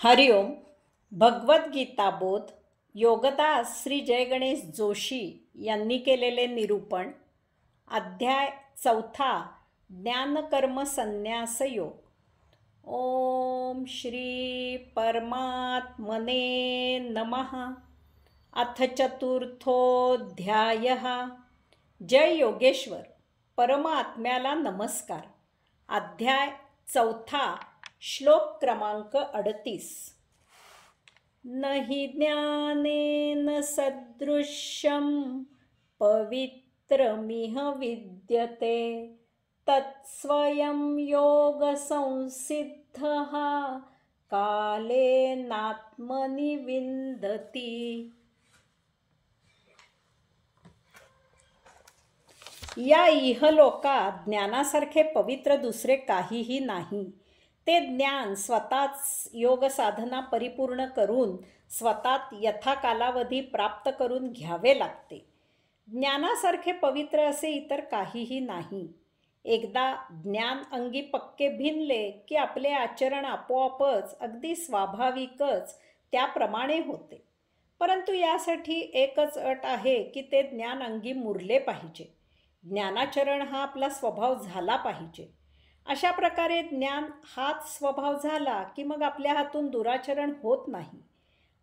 हरिओम. भगवद्गीता बोध योगदास श्री जय गणेश जोशी यांनी केलेले निरूपण. अध्याय 4. ज्ञानकर्म संन्यास योग. ओम श्री परमात्मने नमः. अथ चतुर्थोऽध्यायः. जय योगेश्वर. परमात्म्याला नमस्कार. अध्याय 4. श्लोक क्रमांक 38. नहि ज्ञानेन सदृशं पवित्रमिह विद्यते तत्स्वयं योगसंसिद्धः कालेनात्मनि विन्दति. या इहलोकात ज्ञानासारखे पवित्र दुसरे काहीही नाही. ते ज्ञान स्वतःच योग साधना परिपूर्ण करून स्वतःत यथा कालावधी प्राप्त करून घ्यावे लागते. ज्ञानासारखे पवित्र असे इतर काहीही नाही. एकदा ज्ञान अंगी पक्के भिनले की आपले आचरण आपोआपच अगदी स्वाभाविकच त्याप्रमाणे होते. परंतु यासाठी एकच अट आहे की ते ज्ञान अंगी मुरले पाहिजे. ज्ञानाचरण हा आपला स्वभाव झाला पाहिजे. अशा प्रकारे ज्ञान हाच स्वभाव झाला की मग आपल्या हातून दुराचरण होत नाही.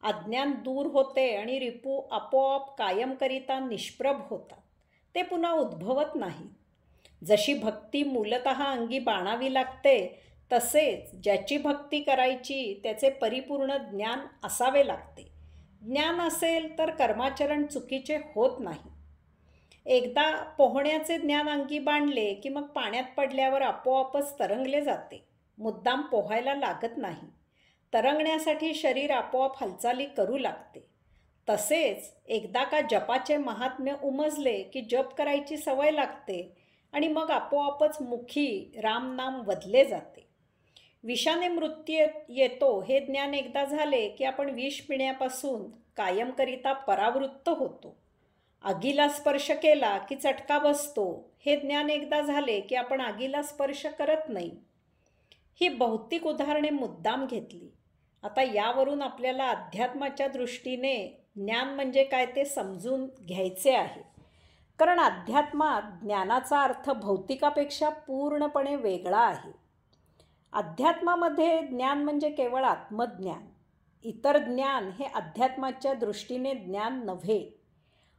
अज्ञान दूर होते आणि रिपू आपोआप कायमकरिता निष्प्रभ होतात. ते पुन्हा उद्भवत नाही. जशी भक्ती मूलतः अंगी बाणावी लागते तसेच ज्याची भक्ती करायची त्याचे परिपूर्ण ज्ञान असावे लागते. ज्ञान असेल तर कर्माचरण चुकीचे होत नाही. एकदा पोहण्याचे ज्ञान अंगी बांधले की मग पाण्यात पडल्यावर आपोआपच तरंगले जाते. मुद्दाम पोहायला लागत नाही. तरंगण्यासाठी शरीर आपोआप हालचाली करू लागते. तसेच एकदा का जपाचे महात्म्य उमजले की जप करायची सवय लागते आणि मग आपोआपच मुखी रामनाम वदले जाते. विषाने मृत्यू येतो हे ज्ञान एकदा झाले की आपण विष पिण्यापासून कायमकरिता परावृत्त होतो. आगीला स्पर्श केला की चटका बसतो हे ज्ञान एकदा झाले की आपण आगीला स्पर्श करत नाही. ही भौतिक उदाहरणे मुद्दाम घेतली. आता यावरून आपल्याला अध्यात्माच्या दृष्टीने ज्ञान म्हणजे काय ते समजून घ्यायचे आहे. कारण अध्यात्मात ज्ञानाचा अर्थ भौतिकापेक्षा पूर्णपणे वेगळा आहे. अध्यात्मामध्ये ज्ञान म्हणजे केवळ आत्मज्ञान. इतर ज्ञान हे अध्यात्माच्या दृष्टीने ज्ञान नव्हे.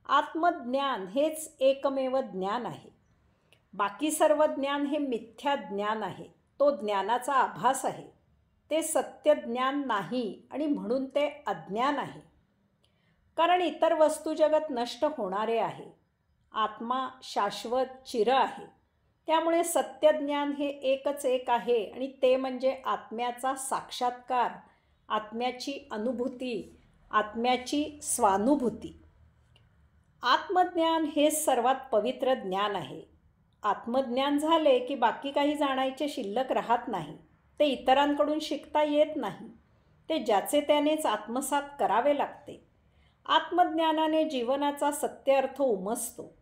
आत्मज्ञान हेच एकमेव ज्ञान आहे. बाकी सर्व ज्ञान हे मिथ्या ज्ञान आहे. तो ज्ञानाचा आभास आहे. ते सत्य ज्ञान नाही आणि म्हणून ते अज्ञान आहे. कारण इतर वस्तुजगत नष्ट होणारे आहे. आत्मा शाश्वत चिर आहे. त्यामुळे सत्य ज्ञान हे एकच एक आहे आणि ते म्हणजे आत्म्याचा साक्षात्कार, आत्म्याची अनुभूती, आत्म्याची स्वानुभूती. आत्मज्ञान हे सर्वात पवित्र ज्ञान आहे. आत्मज्ञान झाले की बाकी काही जाणायचे शिल्लक राहत नाही. ते इतरांकडून शिकता येत नाही. ते ज्याचे त्यानेच आत्मसात करावे लागते. आत्मज्ञानाने जीवनाचा सत्य अर्थ उमजतो.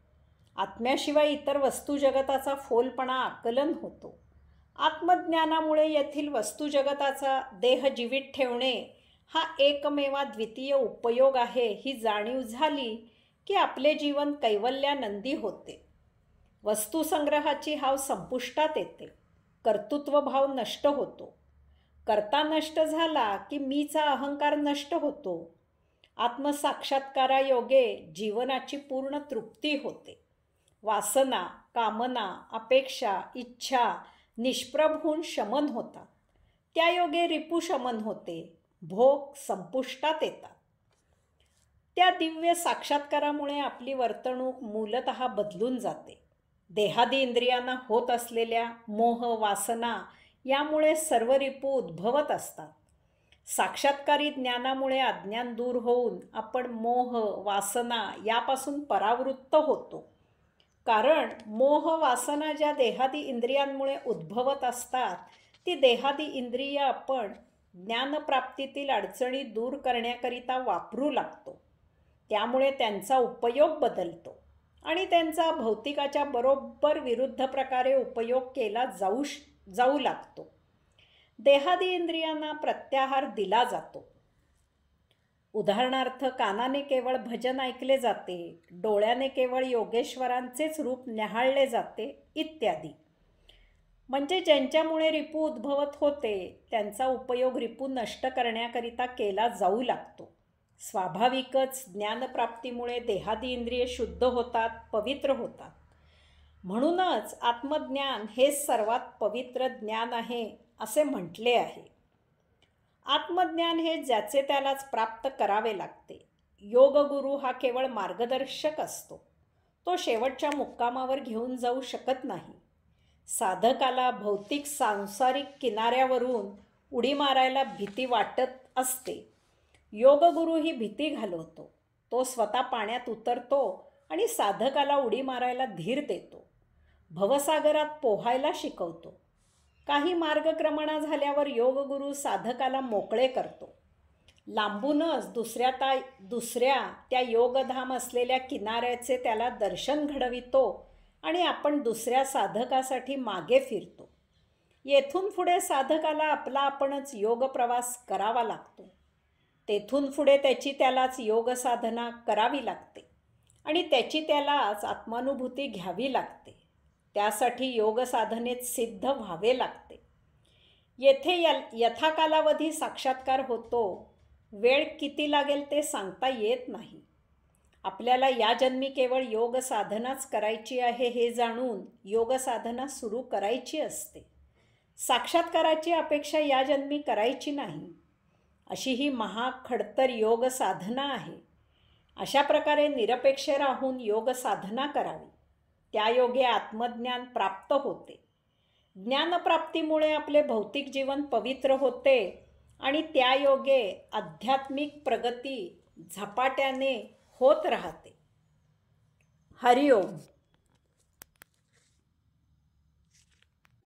आत्म्याशिवाय इतर वस्तुजगताचा फोलपणा आकलन होतो. आत्मज्ञानामुळे येथील वस्तुजगताचा देह जीवित ठेवणे हा एकमेवा द्वितीय उपयोग आहे ही जाणीव झाली की आपले जीवन कैवल्यानंदी होते. वस्तुसंग्रहाची हाव संपुष्टात येते. कर्तृत्वभाव नष्ट होतो. कर्ता नष्ट झाला की मीचा अहंकार नष्ट होतो. आत्मसाक्षात्कारायोगे जीवनाची पूर्ण तृप्ती होते. वासना, कामना, अपेक्षा, इच्छा निष्प्रभ होऊन शमन होतात. त्यायोगे रिपुशमन होते. भोग संपुष्टात येतात. त्या दिव्य साक्षात्कारामुळे आपली वर्तणूक मूलतः बदलून जाते. देहादी इंद्रियांना होत असलेल्या मोह, वासना यामुळे सर्व रिपू उद्भवत असतात. साक्षात्कारी ज्ञानामुळे अज्ञान दूर होऊन आपण मोह, वासना यापासून परावृत्त होतो. कारण मोह, वासना ज्या देहादी इंद्रियांमुळे उद्भवत असतात ती देहादी इंद्रिय आपण ज्ञानप्राप्तीतील अडचणी दूर करण्याकरिता वापरू लागतो. त्यामुळे त्यांचा उपयोग बदलतो आणि त्यांचा भौतिकाच्या बरोबर विरुद्ध प्रकारे उपयोग केला जाऊ लागतो. देहादी इंद्रियांना प्रत्याहार दिला जातो. उदाहरणार्थ कानाने केवळ भजन ऐकले जाते, डोळ्याने केवळ योगेश्वरांचेच रूप न्याहाळले जाते इत्यादी. म्हणजे ज्यांच्यामुळे रिपू उद्भवत होते त्यांचा उपयोग रिपू नष्ट करण्याकरिता केला जाऊ लागतो. स्वाभाविकच ज्ञानप्राप्तीमुळे देहादी इंद्रिये शुद्ध होतात, पवित्र होतात. म्हणूनच आत्मज्ञान हेच सर्वात पवित्र ज्ञान आहे असे म्हटले आहे. आत्मज्ञान हे ज्याचे त्यालाच प्राप्त करावे लागते. योगगुरू हा केवळ मार्गदर्शक असतो. तो शेवटच्या मुक्कामावर घेऊन जाऊ शकत नाही. साधकाला भौतिक सांसारिक किनाऱ्यावरून उडी मारायला भीती वाटत असते. योगगुरू ही भीती घालवतो. तो स्वतः पाण्यात उतरतो आणि साधकाला उडी मारायला धीर देतो. भवसागरात पोहायला शिकवतो. काही मार्गक्रमणा झाल्यावर योगगुरू साधकाला मोकळे करतो. लांबूनच दुसऱ्या त्या योगधाम असलेल्या किनाऱ्याचे त्याला दर्शन घडवितो आणि आपण दुसऱ्या साधकासाठी मागे फिरतो. येथून पुढे साधकाला आपला आपणच योग प्रवास करावा लागतो. तेथून पुढे त्याची त्यालाच योग साधना करावी लागते आणि त्याची त्यालाच आत्मानुभूती घ्यावी लागते. त्यासाठी योग साधनेत सिद्ध व्हावे लागते. येथे यथाकालावधी साक्षात्कार होतो. वेळ किती लागेल ते सांगता येत नाही. आपल्याला या जन्मी केवळ योग साधनाच करायची आहे हे जाणून योग साधना सुरू करायची असते. साक्षात्काराची अपेक्षा या जन्मी करायची नाही. अशी ही महाखडतर योग साधना आहे. अशा प्रकारे निरपेक्ष राहून योग साधना करावी. त्या योगे आत्मज्ञान प्राप्त होते. ज्ञानप्राप्तीमुळे आपले भौतिक जीवन पवित्र होते आणि त्या योगे आध्यात्मिक प्रगती झपाट्याने होत राहते. हरिओम.